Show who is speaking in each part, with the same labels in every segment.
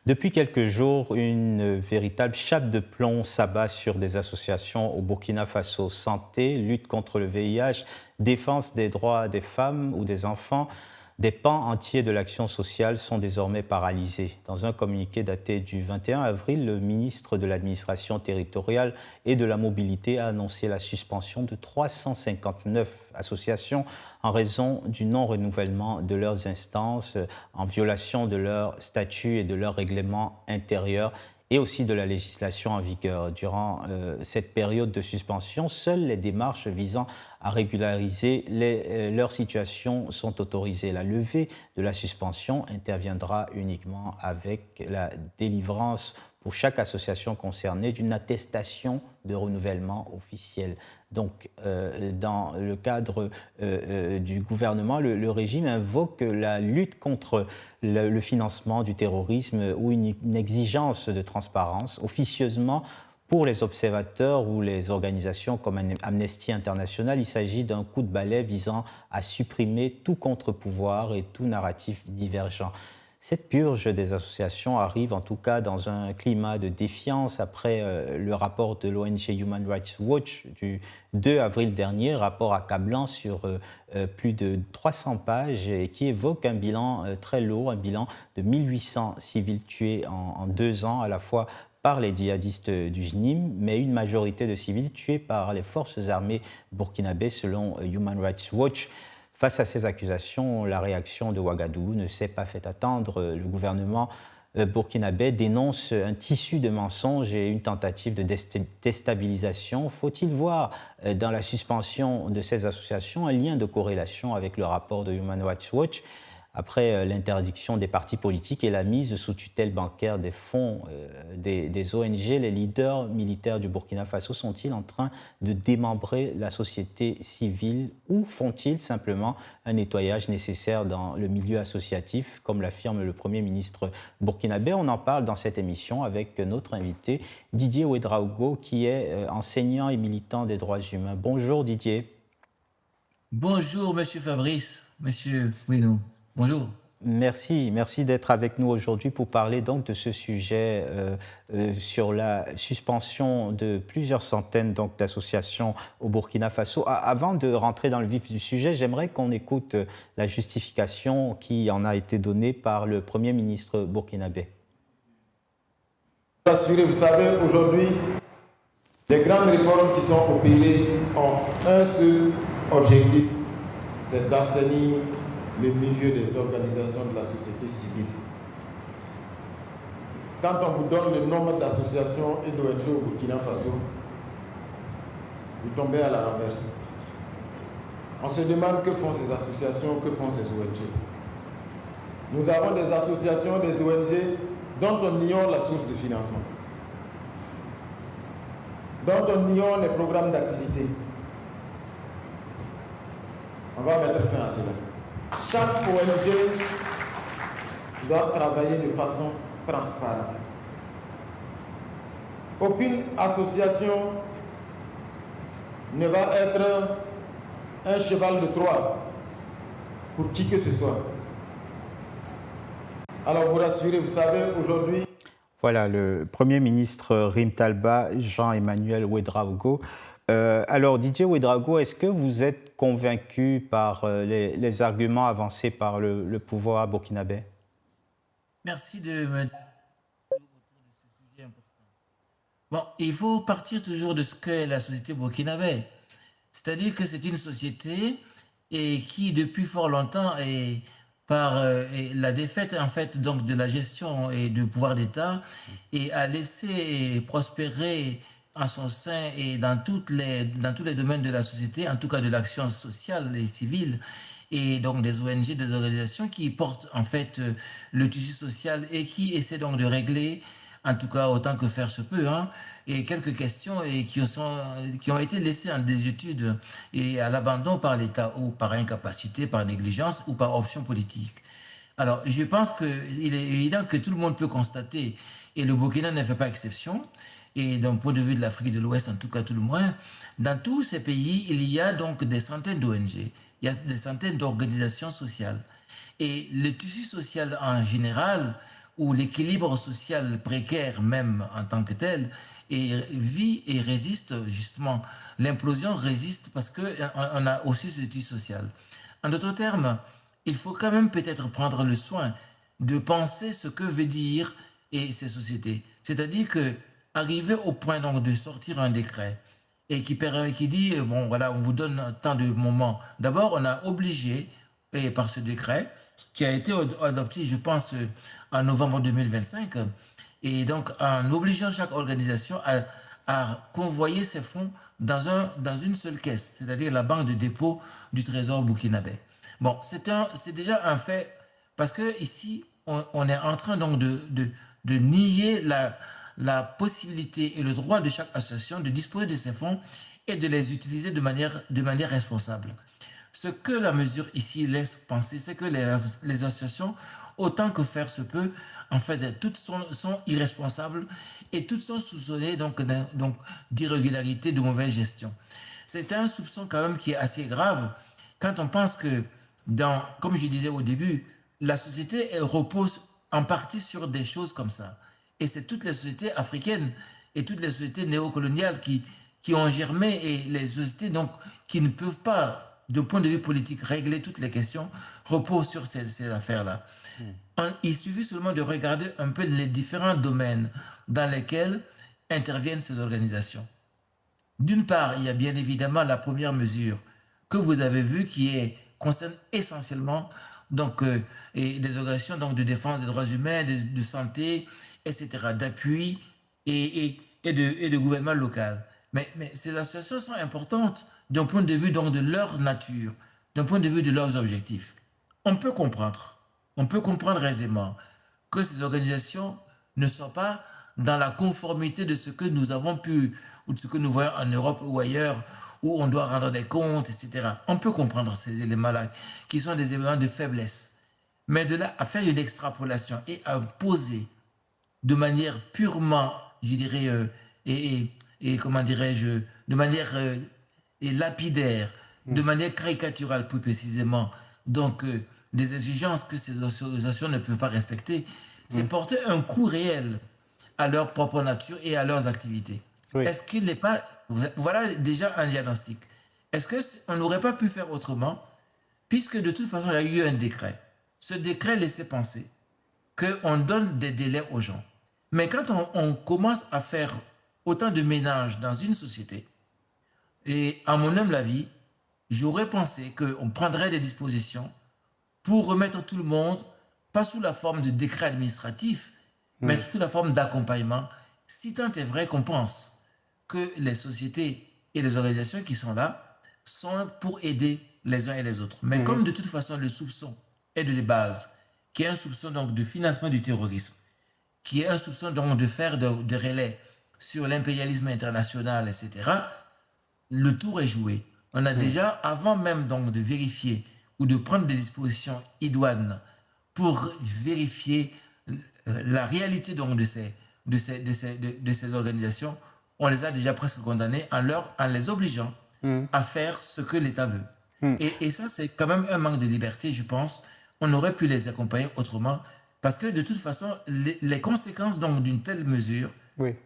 Speaker 1: Depuis quelques jours, une véritable chape de plomb s'abat sur des associations au Burkina Faso. Santé, lutte contre le VIH, défense des droits des femmes ou des enfants. Des pans entiers de l'action sociale sont désormais paralysés. Dans un communiqué daté du 21 avril, le ministre de l'Administration territoriale et de la Mobilité a annoncé la suspension de 359 associations en raison du non-renouvellement de leurs instances, en violation de leur statut et de leur règlement intérieur et aussi de la législation en vigueur. Durant cette période de suspension, seules les démarches visant à régulariser leur situation sont autorisées. La levée de la suspension interviendra uniquement avec la délivrance pour chaque association concernée d'une attestation de renouvellement officiel. Donc, dans le cadre du gouvernement, le régime invoque la lutte contre le financement du terrorisme ou une exigence de transparence. Officieusement, pour les observateurs ou les organisations comme Amnesty International, il s'agit d'un coup de balai visant à supprimer tout contre-pouvoir et tout narratif divergent. Cette purge des associations arrive en tout cas dans un climat de défiance après le rapport de l'ONG Human Rights Watch du 2 avril dernier, rapport accablant sur plus de 300 pages et qui évoque un bilan très lourd, un bilan de 1800 civils tués en 2 ans, à la fois par les djihadistes du JNIM, mais une majorité de civils tués par les forces armées burkinabées selon Human Rights Watch. Face à ces accusations, la réaction de Ouagadougou ne s'est pas fait attendre. Le gouvernement burkinabé dénonce un tissu de mensonges et une tentative de déstabilisation. Faut-il voir dans la suspension de ces associations un lien de corrélation avec le rapport de Human Rights Watch ? Après l'interdiction des partis politiques et la mise sous tutelle bancaire des fonds des ONG, les leaders militaires du Burkina Faso sont-ils en train de démembrer la société civile ou font-ils simplement un nettoyage nécessaire dans le milieu associatif, comme l'affirme le Premier ministre burkinabé? On en parle dans cette émission avec notre invité Didier Ouedraogo, qui est enseignant et militant des droits humains. Bonjour Didier.
Speaker 2: Bonjour, monsieur Fabrice, monsieur Wino. Bonjour.
Speaker 1: Merci d'être avec nous aujourd'hui pour parler donc de ce sujet sur la suspension de plusieurs centaines donc d'associations au Burkina Faso. Avant de rentrer dans le vif du sujet, j'aimerais qu'on écoute la justification qui en a été donnée par le Premier ministre burkinabé.
Speaker 3: Vous savez, aujourd'hui, les grandes réformes qui sont opérées ont un seul objectif, c'est d'assainir le milieu des organisations de la société civile. Quand on vous donne le nombre d'associations et d'ONG au Burkina Faso, vous tombez à la renverse. On se demande que font ces associations, que font ces ONG. Nous avons des associations, des ONG dont on ignore la source de financement, dont on ignore les programmes d'activité. On va mettre fin à cela. Chaque ONG doit travailler de façon transparente. Aucune association ne va être un cheval de Troie pour qui que ce soit. Alors vous rassurez, vous savez, aujourd'hui...
Speaker 1: Voilà, le Premier ministre Rim Talba, Jean-Emmanuel Ouedraogo. Alors Didier Ouedraogo, est-ce que vous êtes convaincu par les arguments avancés par le pouvoir burkinabé?
Speaker 2: Merci de me dire autour de ce sujet important. Bon, il faut partir toujours de ce qu'est la société burkinabé. C'est-à-dire que c'est une société qui, depuis fort longtemps, par la défaite en fait donc de la gestion et du pouvoir d'État, et a laissé prospérer en son sein et dans tous les domaines de la société, en tout cas de l'action sociale et civile, et donc des ONG, des organisations qui portent en fait le tissu social et qui essaient donc de régler, en tout cas autant que faire se peut, hein, et quelques questions qui ont été laissées en désuétude et à l'abandon par l'État ou par incapacité, par négligence ou par option politique. Alors, je pense qu'il est évident que tout le monde peut constater, et le Burkina ne fait pas exception, et d'un point de vue de l'Afrique de l'Ouest, en tout cas tout le moins, dans tous ces pays, il y a donc des centaines d'ONG, il y a des centaines d'organisations sociales. Et le tissu social en général, où l'équilibre social précaire même en tant que tel vit et résiste justement. L'implosion résiste parce qu'on a aussi ce tissu social. En d'autres termes, il faut quand même peut-être prendre le soin de penser ce que veut dire et ces sociétés. C'est-à-dire que arriver au point donc de sortir un décret et qui dit, bon voilà, on vous donne tant de moments. D'abord, on a obligé, et par ce décret, qui a été adopté, je pense, en novembre 2025, et donc en obligeant chaque organisation à convoyer ses fonds dans une seule caisse, c'est-à-dire la banque de dépôt du Trésor burkinabé. Bon, c'est déjà un fait, parce que ici, on est en train donc de nier la possibilité et le droit de chaque association de disposer de ces fonds et de les utiliser de manière responsable. Ce que la mesure ici laisse penser, c'est que les associations, autant que faire se peut, en fait, toutes sont irresponsables et toutes sont soupçonnées donc d'irrégularité, de mauvaise gestion. C'est un soupçon quand même qui est assez grave quand on pense que, comme je disais au début, la société repose en partie sur des choses comme ça. Et c'est toutes les sociétés africaines et toutes les sociétés néocoloniales qui ont germé et les sociétés donc, qui ne peuvent pas, de point de vue politique, régler toutes les questions, reposent sur ces affaires-là. Il suffit seulement de regarder un peu les différents domaines dans lesquels interviennent ces organisations. D'une part, il y a bien évidemment la première mesure que vous avez vue concerne essentiellement donc, et des organisations donc, de défense des droits humains, de santé, etc., d'appui et de gouvernement local. Mais ces associations sont importantes d'un point de vue donc, de leur nature, d'un point de vue de leurs objectifs. On peut comprendre, on peut comprendre aisément que ces organisations ne sont pas dans la conformité de ce que nous avons pu, ou de ce que nous voyons en Europe ou ailleurs, où on doit rendre des comptes, etc. On peut comprendre ces éléments-là, qui sont des éléments de faiblesse. Mais de là à faire une extrapolation et à poser de manière purement, je dirais, et comment dirais-je, de manière lapidaire, de manière caricaturale plus précisément, donc des exigences que ces organisations ne peuvent pas respecter, c'est porter un coup réel à leur propre nature et à leurs activités.
Speaker 1: Oui.
Speaker 2: Est-ce qu'il n'est pas... Voilà déjà un diagnostic. Est-ce qu'on n'aurait pas pu faire autrement, puisque de toute façon, il y a eu un décret. Ce décret laissait penser qu'on donne des délais aux gens. Mais quand on commence à faire autant de ménage dans une société, et à mon humble avis, j'aurais pensé qu'on prendrait des dispositions pour remettre tout le monde, pas sous la forme de décret administratif, mais sous la forme d'accompagnement, si tant est vrai qu'on pense que les sociétés et les organisations qui sont là sont pour aider les uns et les autres. Mais comme de toute façon le soupçon est de base, qui est un soupçon donc de financement du terrorisme, qui est un soupçon donc de faire de relais sur l'impérialisme international, etc., le tour est joué. On a déjà, avant même donc de vérifier ou de prendre des dispositions idoines pour vérifier la réalité donc de ces organisations, on les a déjà presque condamnés en les obligeant à faire ce que l'État veut. Et ça, c'est quand même un manque de liberté, je pense. On aurait pu les accompagner autrement, parce que de toute façon, les conséquences donc d'une telle mesure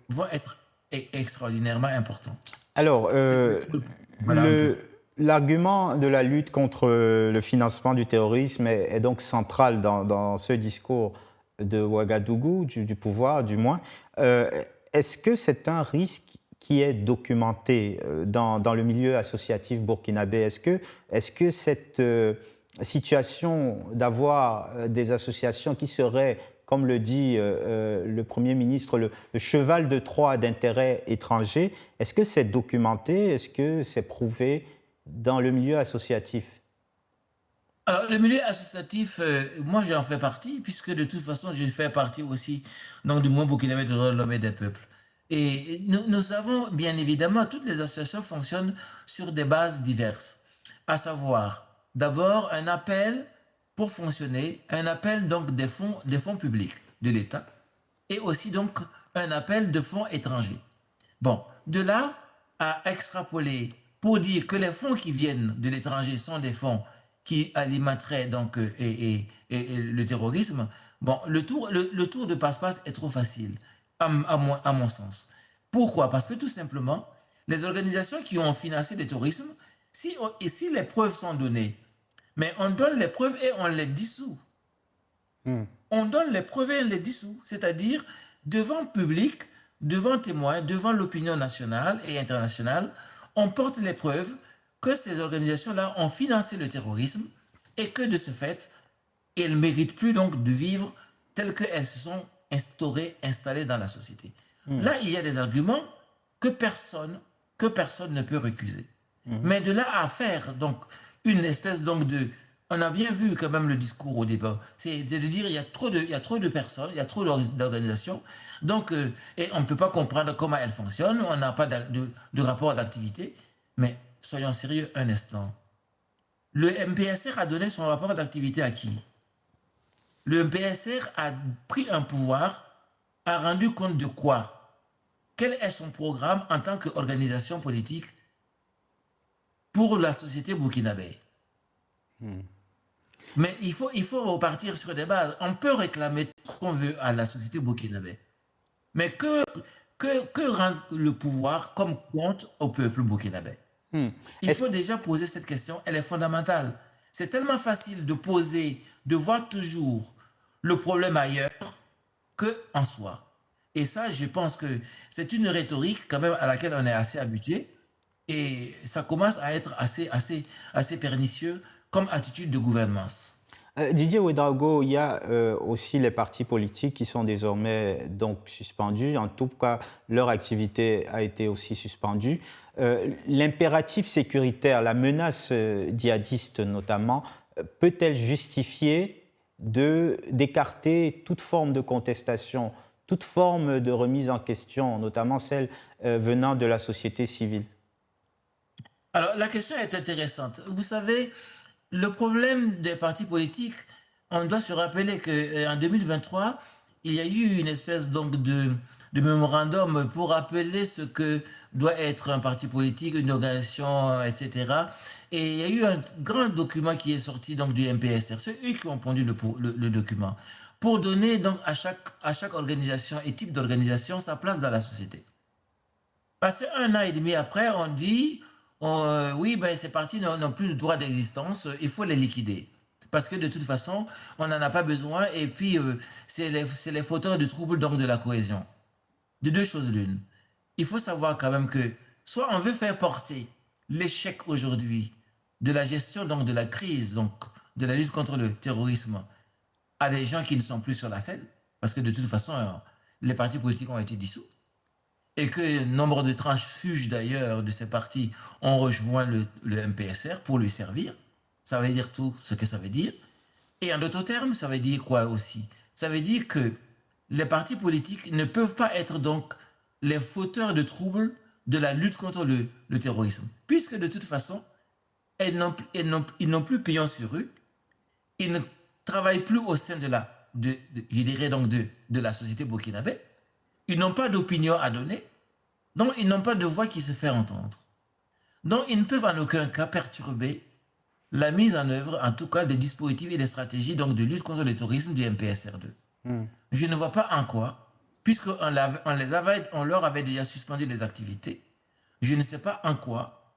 Speaker 2: vont être extraordinairement importantes.
Speaker 1: Alors,
Speaker 2: Voilà un peu.
Speaker 1: l'argument de la lutte contre le financement du terrorisme est donc central dans ce discours de Ouagadougou, du pouvoir du moins. Est-ce que c'est un risque qui est documenté dans le milieu associatif burkinabé? Est-ce que cette situation d'avoir des associations qui seraient, comme le dit le Premier ministre, le cheval de Troie d'intérêts étrangers, est-ce que c'est documenté? Est-ce que c'est prouvé dans le milieu associatif?
Speaker 2: Alors, le milieu associatif, moi j'en fais partie, puisque de toute façon je fais partie aussi donc, du mouvement burkinabé de droits de l'homme et des peuples. Et nous savons bien évidemment, toutes les associations fonctionnent sur des bases diverses, à savoir d'abord un appel pour fonctionner, un appel donc des fonds publics de l'État et aussi donc un appel de fonds étrangers. Bon, de là à extrapoler pour dire que les fonds qui viennent de l'étranger sont des fonds qui alimenteraient donc le terrorisme, Bon, le tour de passe-passe est trop facile, à mon sens. Pourquoi? Parce que tout simplement, les organisations qui ont financé le terrorisme, et si les preuves sont données, mais on donne les preuves et on les dissout. On donne les preuves et on les dissout. C'est-à-dire, devant le public, devant témoins, devant l'opinion nationale et internationale, on porte les preuves que ces organisations-là ont financé le terrorisme et que de ce fait, elles ne méritent plus donc de vivre telles qu'elles se sont installées dans la société. Là, il y a des arguments que personne ne peut récuser. Mais de là à faire donc une espèce donc de... On a bien vu quand même le discours au débat. C'est de dire il y a trop de personnes, il y a trop d'organisations. Donc, et on ne peut pas comprendre comment elles fonctionnent, on n'a pas de rapport d'activité. Mais soyons sérieux un instant. Le MPSR a donné son rapport d'activité à qui? Le MPSR a pris un pouvoir, a rendu compte de quoi? Quel est son programme en tant qu'organisation politique pour la société burkinabé? Mais il faut repartir sur des bases. On peut réclamer ce qu'on veut à la société burkinabé. Mais que rend le pouvoir comme compte au peuple burkinabé? Il
Speaker 1: Est-ce
Speaker 2: faut déjà poser cette question, elle est fondamentale. C'est tellement facile de poser, de voir toujours le problème ailleurs qu'en soi. Et ça, je pense que c'est une rhétorique quand même à laquelle on est assez habitué et ça commence à être assez pernicieux comme attitude de gouvernance.
Speaker 1: Didier Ouedraogo, il y a aussi les partis politiques qui sont désormais donc suspendus. En tout cas, leur activité a été aussi suspendue. L'impératif sécuritaire, la menace djihadiste notamment, peut-elle justifier d'écarter toute forme de contestation, toute forme de remise en question, notamment celle venant de la société civile?
Speaker 2: Alors, la question est intéressante. Vous savez, le problème des partis politiques, on doit se rappeler qu'en 2023, il y a eu une espèce donc de mémorandum pour rappeler ce que doit être un parti politique, une organisation, etc. Et il y a eu un grand document qui est sorti donc du MPSR. C'est eux qui ont pondu le document pour donner donc à chaque organisation et type d'organisation sa place dans la société. Passé 1 an et demi après, on dit, oui, ben, ces partis n'ont plus de droit d'existence, il faut les liquider. Parce que de toute façon, on n'en a pas besoin et puis c'est les fauteurs de troubles donc de la cohésion. De deux choses l'une. Il faut savoir quand même que soit on veut faire porter l'échec aujourd'hui de la gestion donc de la crise, donc de la lutte contre le terrorisme à des gens qui ne sont plus sur la scène, parce que de toute façon, les partis politiques ont été dissous et que nombre de transfuges d'ailleurs de ces partis ont rejoint le MPSR pour lui servir. Ça veut dire tout ce que ça veut dire. Et en d'autres termes, ça veut dire quoi aussi? Ça veut dire que les partis politiques ne peuvent pas être donc les fauteurs de troubles de la lutte contre le terrorisme, puisque de toute façon, ils n'ont plus pignon sur rue, ils ne travaillent plus au sein je dirais donc de la société burkinabé, ils n'ont pas d'opinion à donner, donc ils n'ont pas de voix qui se fait entendre. Donc ils ne peuvent en aucun cas perturber la mise en œuvre, en tout cas, des dispositifs et des stratégies donc, de lutte contre le terrorisme du MPSR2. Je ne vois pas en quoi, puisqu'on leur avait déjà suspendu les activités, je ne sais pas en quoi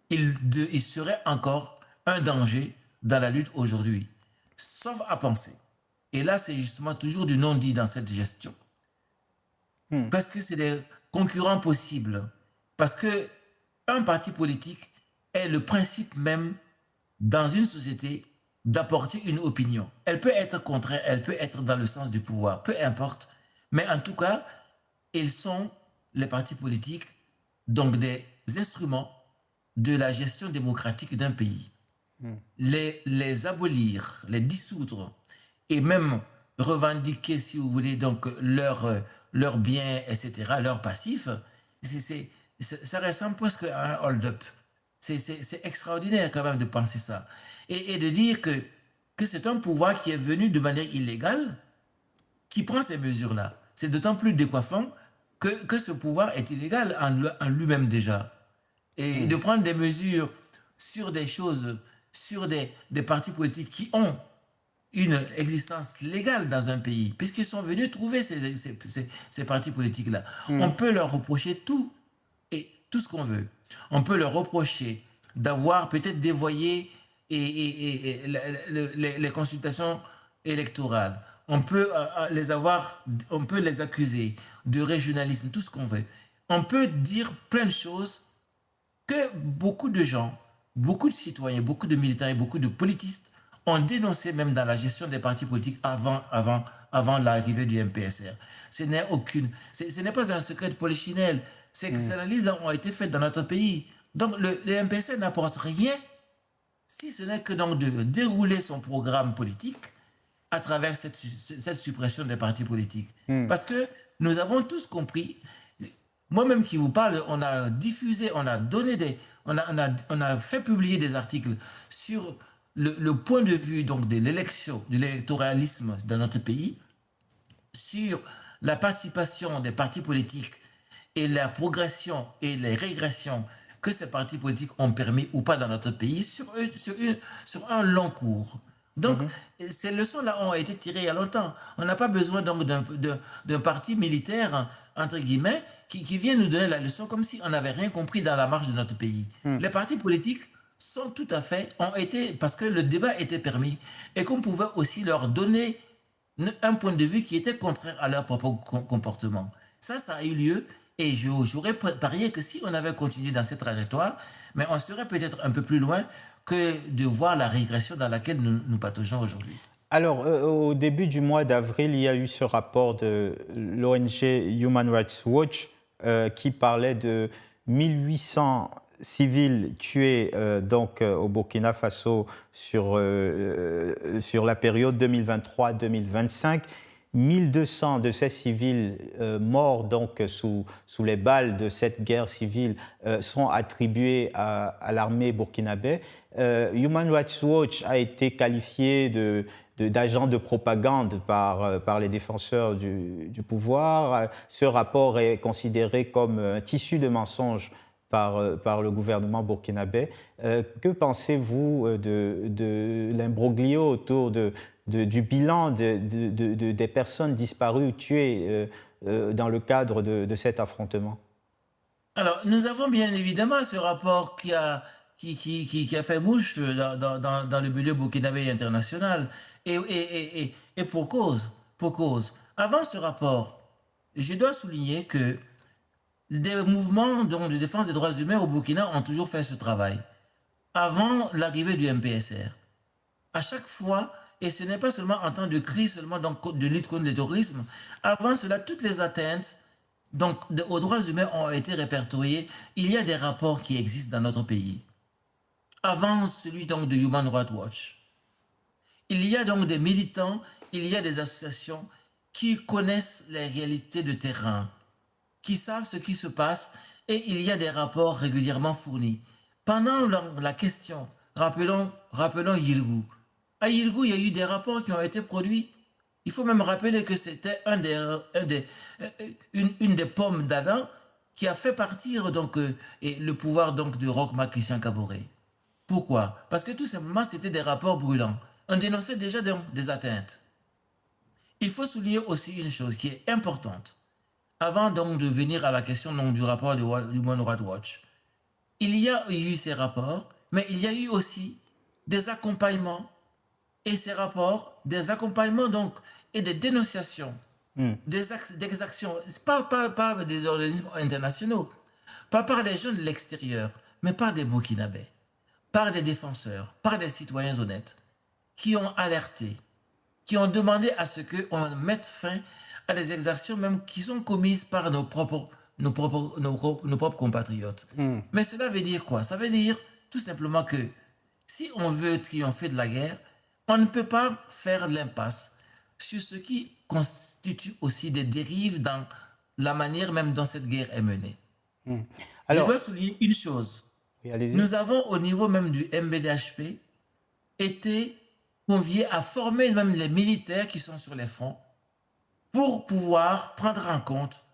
Speaker 2: il serait encore un danger dans la lutte aujourd'hui, sauf à penser. Et là, c'est justement toujours du non-dit dans cette gestion. Parce que c'est des concurrents possibles. Parce que un parti politique est le principe même dans une société d'apporter une opinion. Elle peut être contraire, elle peut être dans le sens du pouvoir, peu importe. Mais en tout cas, ils sont, les partis politiques, donc des instruments de la gestion démocratique d'un pays. Les abolir, les dissoudre et même revendiquer, si vous voulez, donc leurs biens, etc., leurs passifs, ça ressemble presque à un hold-up. C'est extraordinaire quand même de penser ça. Et de dire que c'est un pouvoir qui est venu de manière illégale, qui prend ces mesures-là. C'est d'autant plus décoiffant que ce pouvoir est illégal en lui-même déjà. Et de prendre des mesures sur des choses, sur des partis politiques qui ont une existence légale dans un pays, puisqu'ils sont venus trouver ces partis politiques-là. On peut leur reprocher tout et tout ce qu'on veut. On peut leur reprocher d'avoir peut-être dévoyé les consultations électorales. On peut les accuser de régionalisme, tout ce qu'on veut. On peut dire plein de choses que beaucoup de gens, beaucoup de citoyens, beaucoup de militants et beaucoup de politistes ont dénoncé même dans la gestion des partis politiques avant l'arrivée du MPSR. Ce n'est pas un secret de polichinelle. Ces analyses ont été faites dans notre pays. Donc le MPSR n'apporte rien si ce n'est que donc de dérouler son programme politique à travers cette suppression des partis politiques. Parce que nous avons tous compris, moi-même qui vous parle, on a diffusé, on a fait publier des articles sur le point de vue donc de l'élection, de l'électoralisme dans notre pays, sur la participation des partis politiques et la progression et les régressions que ces partis politiques ont permis ou pas dans notre pays sur un long cours. Donc, ces leçons-là ont été tirées il y a longtemps. On n'a pas besoin donc d'un parti militaire, entre guillemets, qui vient nous donner la leçon comme si on n'avait rien compris dans la marche de notre pays. Les partis politiques sont tout à fait, ont été, parce que le débat était permis et qu'on pouvait aussi leur donner un point de vue qui était contraire à leur propre comportement. Ça a eu lieu et j'aurais parié que si on avait continué dans cette trajectoire, mais on serait peut-être un peu plus loin que de voir la régression dans laquelle nous pataugeons aujourd'hui.
Speaker 1: Alors, au début du mois d'avril, il y a eu ce rapport de l'ONG Human Rights Watch qui parlait de 1800 civils tués au Burkina Faso sur la période 2023-2025. 1200 de ces civils morts sous les balles de cette guerre civile sont attribués à l'armée burkinabé. Human Rights Watch a été qualifié d'agent de propagande par les défenseurs du pouvoir. Ce rapport est considéré comme un tissu de mensonges par le gouvernement burkinabé. Que pensez-vous de l'imbroglio autour du bilan des personnes disparues ou tuées dans le cadre de cet affrontement?
Speaker 2: Alors, nous avons bien évidemment ce rapport qui a fait mouche dans le milieu burkinabé international. Et pour cause. Avant ce rapport, je dois souligner que des mouvements de défense des droits humains au Burkina ont toujours fait ce travail. Avant l'arrivée du MPSR. À chaque fois, et ce n'est pas seulement en temps de crise, seulement de lutte contre le terrorisme, avant cela, toutes les atteintes aux droits humains ont été répertoriées. Il y a des rapports qui existent dans notre pays. Avant celui de Human Rights Watch. Il y a donc des militants, il y a des associations qui connaissent les réalités de terrain, qui savent ce qui se passe, et il y a des rapports régulièrement fournis. Pendant la question, rappelons Yirgou. À Yirgou, il y a eu des rapports qui ont été produits. Il faut même rappeler que c'était une des pommes d'Adam qui a fait partir le pouvoir de Roch-Marc Christian Kaboré. Pourquoi? Parce que tout simplement, c'était des rapports brûlants. On dénonçait déjà des atteintes. Il faut souligner aussi une chose qui est importante. Avant de venir à la question du rapport du Human Rights Watch, il y a eu ces rapports, mais il y a eu aussi des accompagnements, et ces rapports, des accompagnements et des dénonciations, des actions, pas des organismes internationaux, pas par des gens de l'extérieur, mais par des Burkinabés, par des défenseurs, par des citoyens honnêtes, qui ont alerté, qui ont demandé à ce qu'on mette fin à des exactions même qui sont commises par nos propres compatriotes. Mais cela veut dire quoi? Ça veut dire tout simplement que si on veut triompher de la guerre, on ne peut pas faire l'impasse sur ce qui constitue aussi des dérives dans la manière même dont cette guerre est menée. Je dois souligner une chose.
Speaker 1: Oui,
Speaker 2: nous avons au niveau même du MBDHP été conviés à former même les militaires qui sont sur les fronts pour pouvoir prendre en compte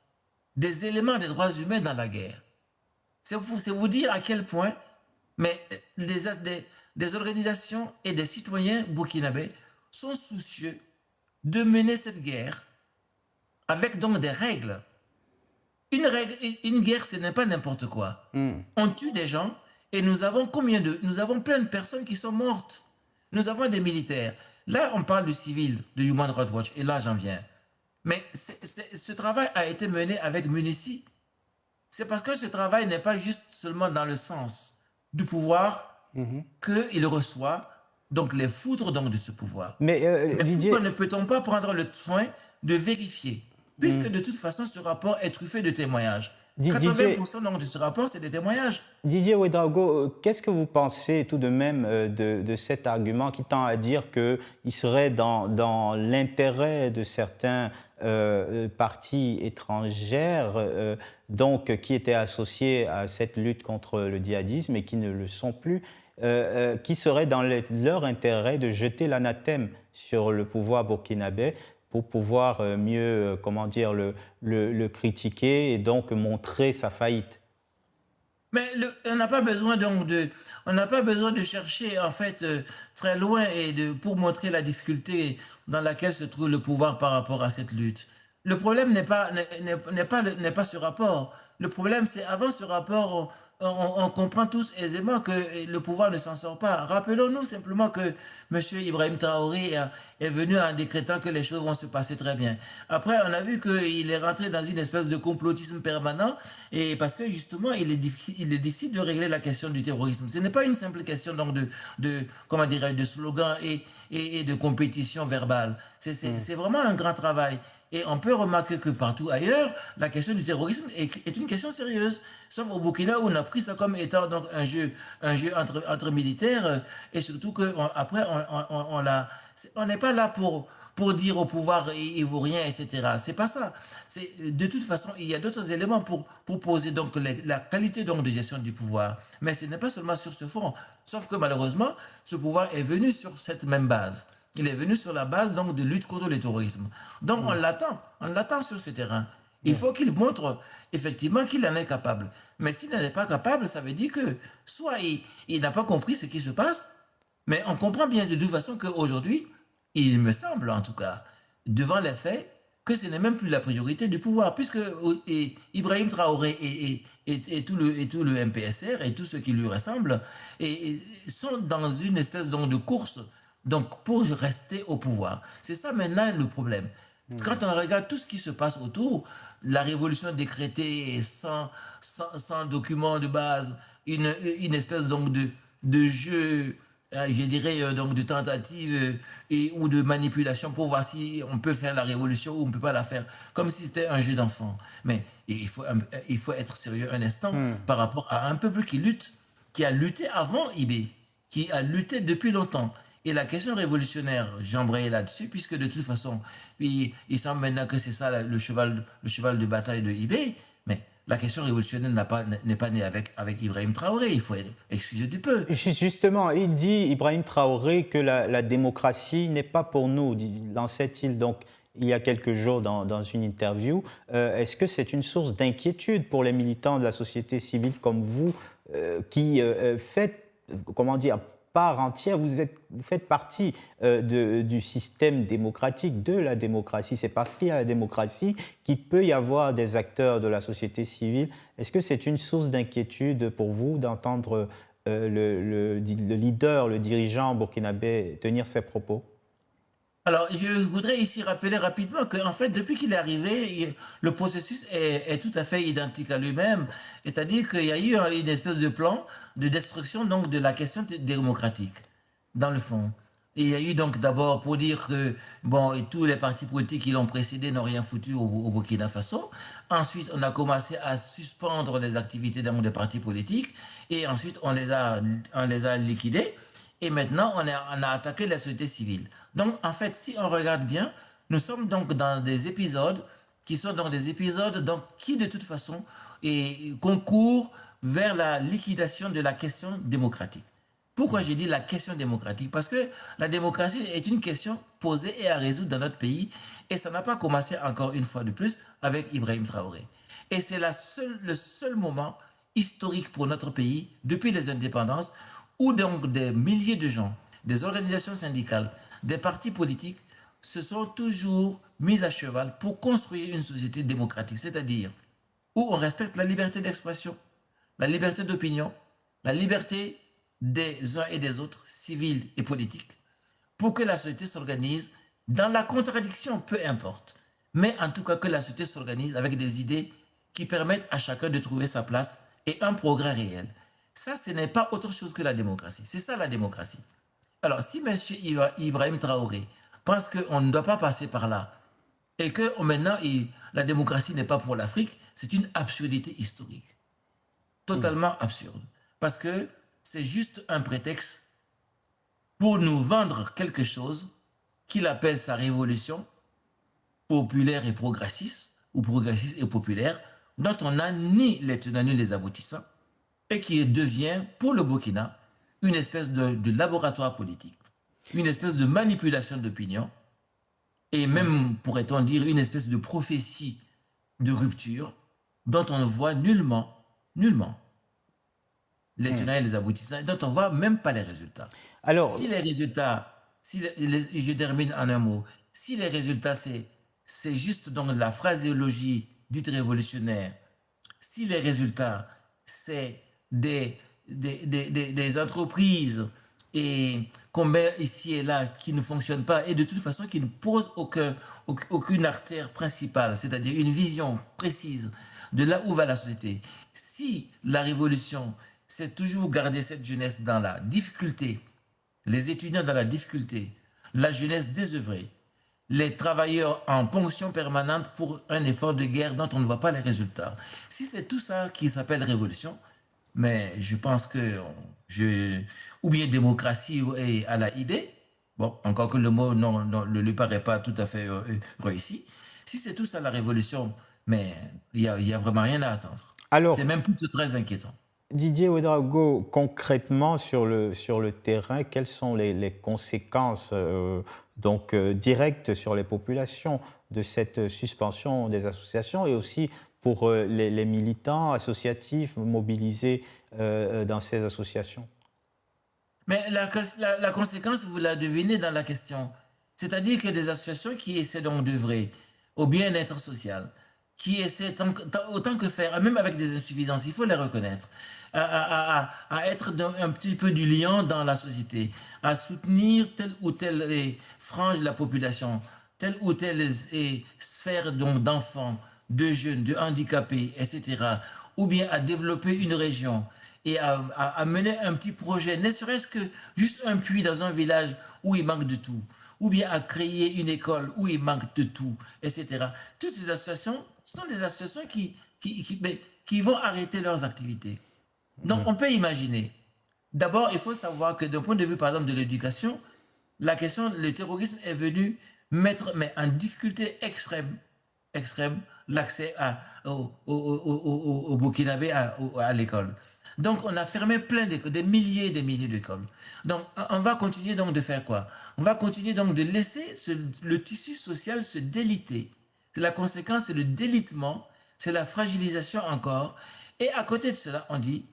Speaker 2: des éléments des droits humains dans la guerre. C'est vous dire à quel point des organisations et des citoyens burkinabés sont soucieux de mener cette guerre avec donc des règles. Une guerre, ce n'est pas n'importe quoi. On tue des gens et nous avons nous avons plein de personnes qui sont mortes. Nous avons des militaires. Là, on parle de civils, de Human Rights Watch, et là, j'en viens. Mais ce travail a été mené avec munici. C'est parce que ce travail n'est pas juste seulement dans le sens du pouvoir qu'il reçoit, donc les foudres donc, de ce pouvoir.
Speaker 1: Mais
Speaker 2: Mais
Speaker 1: Didier,
Speaker 2: pourquoi ne peut-on pas prendre le soin de vérifier, puisque de toute façon, ce rapport est truffé de témoignages.
Speaker 1: Didier,
Speaker 2: 80% donc, de ce rapport, c'est des témoignages.
Speaker 1: Didier Ouedraogo, qu'est-ce que vous pensez tout de même de cet argument qui tend à dire qu'il serait dans l'intérêt de certains partis étrangères, donc qui étaient associés à cette lutte contre le djihadisme et qui ne le sont plus, qui serait dans leur intérêt de jeter l'anathème sur le pouvoir burkinabé pour pouvoir mieux, comment dire, le critiquer et donc montrer sa faillite?
Speaker 2: Mais on n'a pas besoin donc on n'a pas besoin de chercher en fait très loin pour montrer la difficulté dans laquelle se trouve le pouvoir par rapport à cette lutte. Le problème n'est pas ce rapport. Le problème, c'est avant ce rapport, on comprend tous aisément que le pouvoir ne s'en sort pas. Rappelons-nous simplement que M. Ibrahim Traoré est venu en décrétant que les choses vont se passer très bien. Après, on a vu qu'il est rentré dans une espèce de complotisme permanent et parce que justement, il est difficile de régler la question du terrorisme. Ce n'est pas une simple question donc comment dirais, de slogan et de compétition verbale. C'est vraiment un grand travail. Et on peut remarquer que partout ailleurs, la question du terrorisme est une question sérieuse. Sauf au Burkina où on a pris ça comme étant donc un jeu entre militaires et surtout qu'après on n'est pas là pour dire au pouvoir ivoirien, etc. C'est pas ça. De toute façon, il y a d'autres éléments pour poser donc la qualité donc de gestion du pouvoir. Mais ce n'est pas seulement sur ce front. Sauf que malheureusement, ce pouvoir est venu sur cette même base. Il est venu sur la base donc de lutte contre le terrorisme. Donc on l'attend sur ce terrain. Il faut qu'il montre effectivement qu'il en est capable. Mais s'il n'en est pas capable, ça veut dire que soit il n'a pas compris ce qui se passe, mais on comprend bien de toute façon qu'aujourd'hui, il me semble en tout cas, devant les faits, que ce n'est même plus la priorité du pouvoir, puisque Ibrahim Traoré et tout le MPSR et tous ceux qui lui ressemblent sont dans une espèce donc, de course donc, pour rester au pouvoir. C'est ça maintenant le problème. Quand on regarde tout ce qui se passe autour, la révolution décrétée sans document de base, une espèce donc de jeu, je dirais, donc de tentative ou de manipulation pour voir si on peut faire la révolution ou on ne peut pas la faire, comme si c'était un jeu d'enfant. Mais il faut être sérieux un instant par rapport à un peuple qui lutte, qui a lutté avant IB, qui a lutté depuis longtemps. Et la question révolutionnaire, j'embraye là-dessus, puisque de toute façon, il semble maintenant que c'est ça le cheval de bataille de IB, mais la question révolutionnaire n'est pas née avec Ibrahim Traoré, il faut être excusé du peu.
Speaker 1: Justement, il dit, Ibrahim Traoré, que la démocratie n'est pas pour nous, lançait-il donc il y a quelques jours dans une interview. Est-ce que c'est une source d'inquiétude pour les militants de la société civile comme vous, qui faites, comment dire, part entière, vous faites partie du système démocratique, de la démocratie. C'est parce qu'il y a la démocratie qu'il peut y avoir des acteurs de la société civile. Est-ce que c'est une source d'inquiétude pour vous d'entendre le leader, le dirigeant burkinabé tenir ces propos?
Speaker 2: Alors, je voudrais ici rappeler rapidement qu'en fait, depuis qu'il est arrivé, le processus est tout à fait identique à lui-même. C'est-à-dire qu'il y a eu une espèce de plan de destruction donc, de la question démocratique, dans le fond. Et il y a eu donc d'abord pour dire que bon, et tous les partis politiques qui l'ont précédé n'ont rien foutu au Burkina Faso. Ensuite, on a commencé à suspendre les activités dans des partis politiques. Et ensuite, on les a liquidés. Et maintenant, on a attaqué la société civile. Donc, en fait, si on regarde bien, nous sommes donc dans des épisodes qui sont dans des épisodes donc, qui, de toute façon, concourent vers la liquidation de la question démocratique. Pourquoi j'ai dit la question démocratique? Parce que la démocratie est une question posée et à résoudre dans notre pays. Et ça n'a pas commencé encore une fois de plus avec Ibrahim Traoré. Et c'est le seul moment historique pour notre pays, depuis les indépendances, où donc des milliers de gens des organisations syndicales, des partis politiques se sont toujours mis à cheval pour construire une société démocratique, c'est-à-dire où on respecte la liberté d'expression, la liberté d'opinion, la liberté des uns et des autres, civile et politique, pour que la société s'organise dans la contradiction, peu importe. Mais en tout cas, que la société s'organise avec des idées qui permettent à chacun de trouver sa place et un progrès réel. Ça, ce n'est pas autre chose que la démocratie. C'est ça la démocratie. Alors, si M. Ibrahim Traoré pense qu'on ne doit pas passer par là et que maintenant, la démocratie n'est pas pour l'Afrique, c'est une absurdité historique. Totalement absurde. Parce que c'est juste un prétexte pour nous vendre quelque chose qu'il appelle sa révolution populaire et progressiste, ou progressiste et populaire, dont on n'a ni les tenants ni les aboutissants, et qui devient, pour le Burkina, une espèce de laboratoire politique, une espèce de manipulation d'opinion, et même, pourrait-on dire, une espèce de prophétie de rupture, dont on ne voit nullement les tenants et les aboutissants, et dont on ne voit même pas les résultats.
Speaker 1: Alors,
Speaker 2: Si les résultats, je termine en un mot, si les résultats, c'est juste donc la phraséologie dite révolutionnaire, si les résultats, c'est des entreprises et qu'on met ici et là qui ne fonctionnent pas et de toute façon qui ne posent aucune artère principale, c'est-à-dire une vision précise de là où va la société. Si la révolution, c'est toujours garder cette jeunesse dans la difficulté, les étudiants dans la difficulté, la jeunesse désœuvrée, les travailleurs en ponction permanente pour un effort de guerre dont on ne voit pas les résultats. Si c'est tout ça qui s'appelle révolution, mais je pense que ou bien démocratie et à la idée, bon, encore que le mot ne lui paraît pas tout à fait réussi, si c'est tout ça la révolution, mais il y a vraiment rien à attendre. C'est
Speaker 1: alors,
Speaker 2: même plutôt très inquiétant.
Speaker 1: Didier Ouedraogo, concrètement sur le terrain, quelles sont les conséquences directes sur les populations de cette suspension des associations et aussi pour les militants associatifs mobilisés dans ces associations?
Speaker 2: Mais la conséquence, vous la devinez dans la question. C'est-à-dire que des associations qui essaient donc d'œuvrer au bien-être social, qui essaient autant que faire, même avec des insuffisances, il faut les reconnaître, à être un petit peu du lion dans la société, à soutenir telle ou telle frange de la population, telle ou telle sphère d'enfants, de jeunes, de handicapés, etc., ou bien à développer une région et à mener un petit projet, ne serait-ce que juste un puits dans un village où il manque de tout, ou bien à créer une école où il manque de tout, etc. Toutes ces associations sont des associations qui vont arrêter leurs activités. Donc, on peut imaginer. D'abord, il faut savoir que d'un point de vue, par exemple, de l'éducation, le terrorisme est venu mettre en difficulté extrême l'accès au Burkinabé à l'école. Donc, on a fermé plein d'écoles, des milliers et des milliers d'écoles. Donc, on va continuer donc de faire quoi? On va continuer donc de laisser le tissu social se déliter. La conséquence, c'est le délitement, c'est la fragilisation encore. Et à côté de cela, on dit,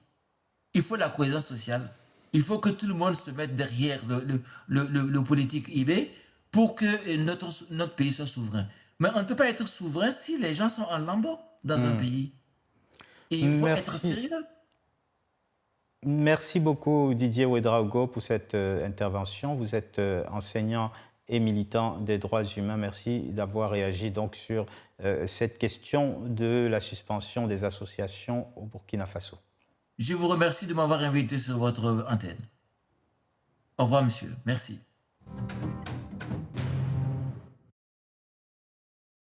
Speaker 2: il faut la cohésion sociale. Il faut que tout le monde se mette derrière le politique IB pour que notre pays soit souverain. Mais on ne peut pas être souverain si les gens sont en lambeaux dans un pays. Et il faut être
Speaker 1: Merci.
Speaker 2: sérieux.
Speaker 1: Merci beaucoup Didier Ouedraogo pour cette intervention. Vous êtes enseignant et militant des droits humains. Merci d'avoir réagi donc sur cette question de la suspension des associations au Burkina Faso.
Speaker 2: Je vous remercie de m'avoir invité sur votre antenne. Au revoir, monsieur. Merci.